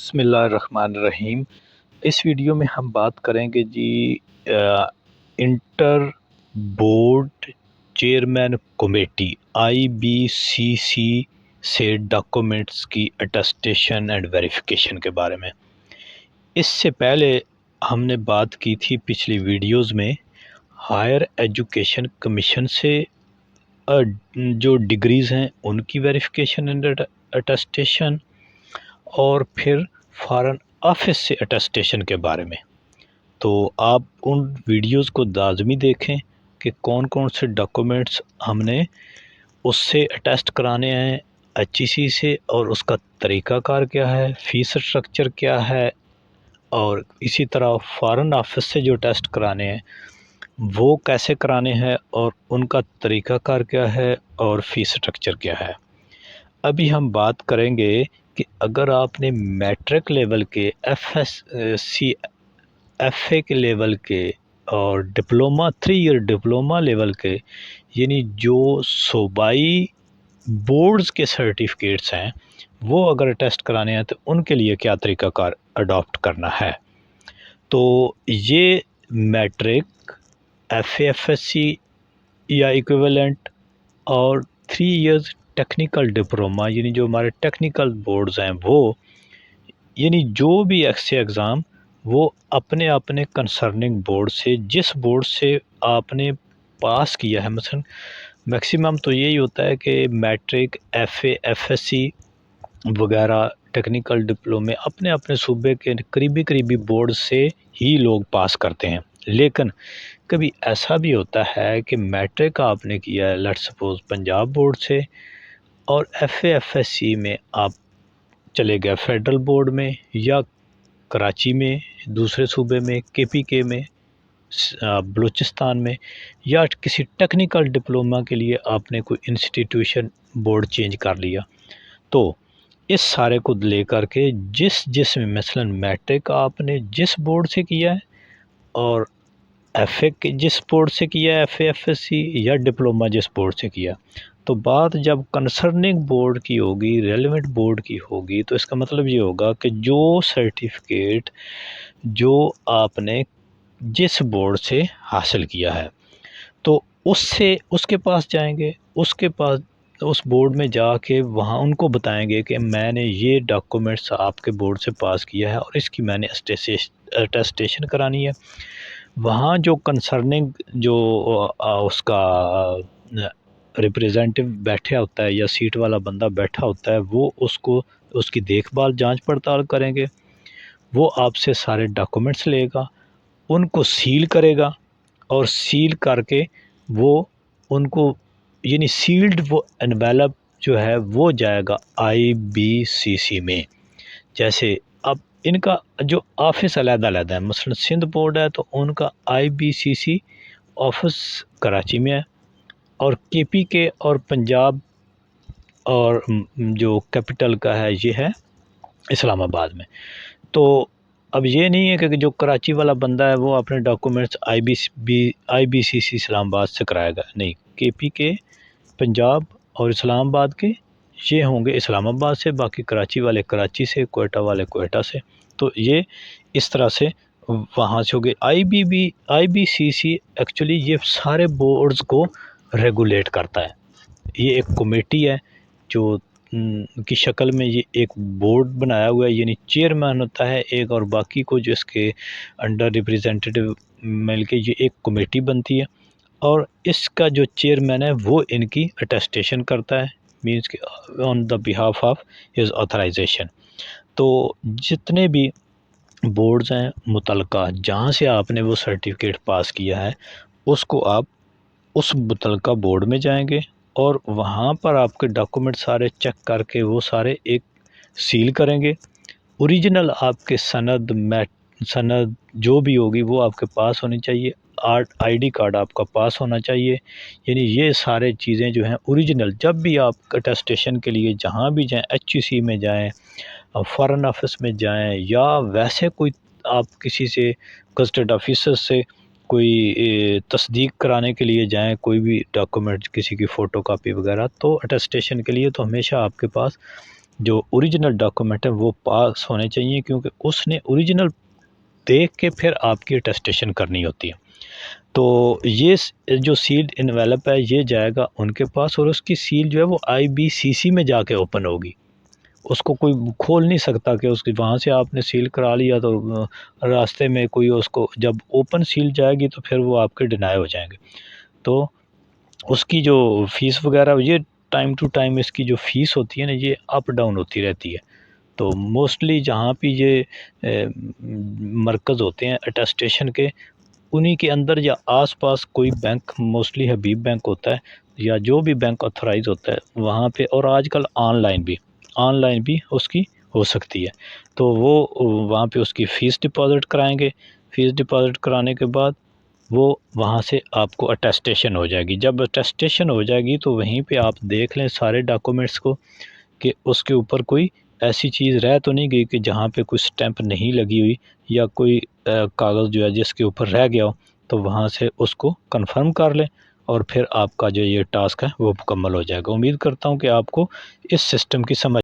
बिस्मिल्लाहिर्रहमानिर्रहीम। इस वीडियो में हम बात करेंगे जी inter board chairman committee IBCC से डॉक्यूमेंट्स की अटेस्टेशन एंड वेरिफिकेशन के बारे में। इससे पहले हमने बात की थी पिछली वीडियोस में हायर एजुकेशन कमीशन से जो डिग्रीज़ हैं उनकी वेरिफिकेशन एंड अटेस्टेशन, और फिर फॉरेन ऑफिस से अटेस्टेशन के बारे में। तो आप उन वीडियोस को लाज़मी देखें कि कौन कौन से डॉक्यूमेंट्स हमने उससे अटेस्ट कराने हैं HEC से, और उसका तरीक़ाकार क्या है, फ़ीस स्ट्रक्चर क्या है, और इसी तरह फॉरेन ऑफिस से जो टेस्ट कराने हैं वो कैसे कराने हैं और उनका तरीक़ाकार क्या है और फ़ीस स्ट्रक्चर क्या है। अभी हम बात करेंगे कि अगर आपने मैट्रिक लेवल के FSC FA के लेवल के और डिप्लोमा 3 ईयर डिप्लोमा लेवल के, यानी जो सूबाई बोर्ड्स के सर्टिफिकेट्स हैं वो अगर टेस्ट कराने हैं तो उनके लिए क्या तरीक़ाकार अडॉप्ट करना है। तो ये मैट्रिक FA FSC या इक्विवेलेंट और 3 इयर्स टेक्निकल डिप्लोमा, यानी जो हमारे टेक्निकल बोर्ड्स हैं वो, यानी जो भी एग्ज़ाम वो अपने अपने कंसर्निंग बोर्ड से, जिस बोर्ड से आपने पास किया है, मसलन मैक्सिमम तो यही होता है कि मैट्रिक FA FSC वगैरह टेक्निकल डिप्लोमे अपने अपने सूबे के करीबी बोर्ड से ही लोग पास करते हैं। लेकिन कभी ऐसा भी होता है कि मैट्रिक आपने किया है लेट्स सपोज़ पंजाब बोर्ड से, और FA FSC में आप चले गए फेडरल बोर्ड में या कराची में, दूसरे सूबे में KPK में, बलूचिस्तान में, या किसी टेक्निकल डिप्लोमा के लिए आपने कोई इंस्टीट्यूशन बोर्ड चेंज कर लिया। तो इस सारे को लेकर के जिस में मसलन मैट्रिक आपने जिस बोर्ड से किया है और FA के जिस बोर्ड से किया है FA FSC, या डिप्लोमा जिस बोर्ड से किया, तो बात जब कंसर्निंग बोर्ड की होगी, रेलेवेंट बोर्ड की होगी, तो इसका मतलब ये होगा कि जो सर्टिफिकेट जो आपने जिस बोर्ड से हासिल किया है तो उससे उसके पास जाएंगे, उसके पास उस बोर्ड में जाके वहाँ उनको बताएंगे कि मैंने ये डॉक्यूमेंट्स आपके बोर्ड से पास किया है और इसकी मैंने अटेस्टेशन करानी है। वहाँ जो कंसर्निंग जो उसका रिप्रेजेंटेटिव बैठा होता है या सीट वाला बंदा बैठा होता है, वो उसको उसकी देखभाल जांच पड़ताल करेंगे। वो आपसे सारे डॉक्यूमेंट्स लेगा, उनको सील करेगा, और सील करके वो उनको, यानी सील्ड वो एनवेलप जो है वो जाएगा IBCC में। जैसे अब इनका जो ऑफिस अलग-अलग है, मसलन सिंध बोर्ड है तो उनका IBCC ऑफिस कराची में है, और KPK और पंजाब और जो कैपिटल का है ये है इस्लामाबाद में। तो अब ये नहीं है कि जो कराची वाला बंदा है वो अपने डॉक्यूमेंट्स IBCC इस्लामाबाद से कराएगा, नहीं, KPK पंजाब और इस्लामाबाद के ये होंगे इस्लामाबाद से, बाकी कराची वाले कराची से, कोयटा वाले कोयटा से। तो ये इस तरह से वहाँ से हो गए। IBCC एक्चुअली ये सारे बोर्ड्स को रेगुलेट करता है। ये एक कमेटी है जो की शक्ल में ये एक बोर्ड बनाया हुआ है, यानी चेयरमैन होता है एक, और बाकी को जो इसके अंडर रिप्रेजेंटेटिव मिल के ये एक कमेटी बनती है, और इसका जो चेयरमैन है वो इनकी अटेस्टेशन करता है, मींस कि on the behalf of his authorisation. तो जितने भी बोर्ड्स हैं मुतलका जहाँ से आपने वो सर्टिफिकेट पास किया है, उसको आप उस मुतलका बोर्ड में जाएंगे और वहाँ पर आपके डॉक्यूमेंट सारे चेक करके वो सारे एक सील करेंगे। ओरिजिनल आपके सनद जो भी होगी वो आपके पास होनी चाहिए। ID कार्ड आपका पास होना चाहिए। यानी ये सारे चीज़ें जो हैं ओरिजिनल, जब भी आप अटेस्टेशन के लिए जहाँ भी जाएं, HEC में जाएं, फॉरेन ऑफिस में जाएं, या वैसे कोई आप किसी से गज़टेड ऑफिसर से कोई तस्दीक कराने के लिए जाएं, कोई भी डॉक्यूमेंट किसी की फ़ोटो कापी वगैरह, तो अटेस्टेशन के लिए तो हमेशा आपके पास जो ओरिजिनल डॉक्यूमेंट है वो पास होने चाहिए, क्योंकि उसने ओरिजिनल देख के फिर आपकी अटेस्टेशन करनी होती है। तो ये जो सील्ड इन्वेलप है ये जाएगा उनके पास, और उसकी सील जो है वो IBCC में जाके ओपन होगी। उसको कोई खोल नहीं सकता कि उसकी वहाँ से आपने सील करा लिया तो रास्ते में कोई उसको, जब ओपन सील जाएगी तो फिर वो आपके डिनाई हो जाएंगे। तो उसकी जो फ़ीस वगैरह, ये टाइम टू टाइम इसकी जो फ़ीस होती है ना, ये अप डाउन होती रहती है। तो मोस्टली जहाँ पे ये मरकज़ होते हैं अटेस्टेशन के, उन्हीं के अंदर या आस-पास कोई बैंक, मोस्टली हबीब बैंक होता है या जो भी बैंक ऑथराइज़ होता है वहाँ पे, और आजकल ऑनलाइन भी उसकी हो सकती है। तो वो वहाँ पे उसकी फ़ीस डिपॉज़िट कराएँगे। फ़ीस डिपॉज़िट कराने के बाद वो वहाँ से आपको अटेस्टेशन हो जाएगी। जब अटेस्टेशन हो जाएगी तो वहीं पे आप देख लें सारे डॉक्यूमेंट्स को कि उसके ऊपर कोई ऐसी चीज़ रह तो नहीं गई कि जहाँ पे कोई स्टैंप नहीं लगी हुई, या कोई कागज़ जो है जिसके ऊपर रह गया हो, तो वहाँ से उसको कंफर्म कर लें और फिर आपका जो ये टास्क है वो मुकम्मल हो जाएगा। उम्मीद करता हूँ कि आपको इस सिस्टम की समझ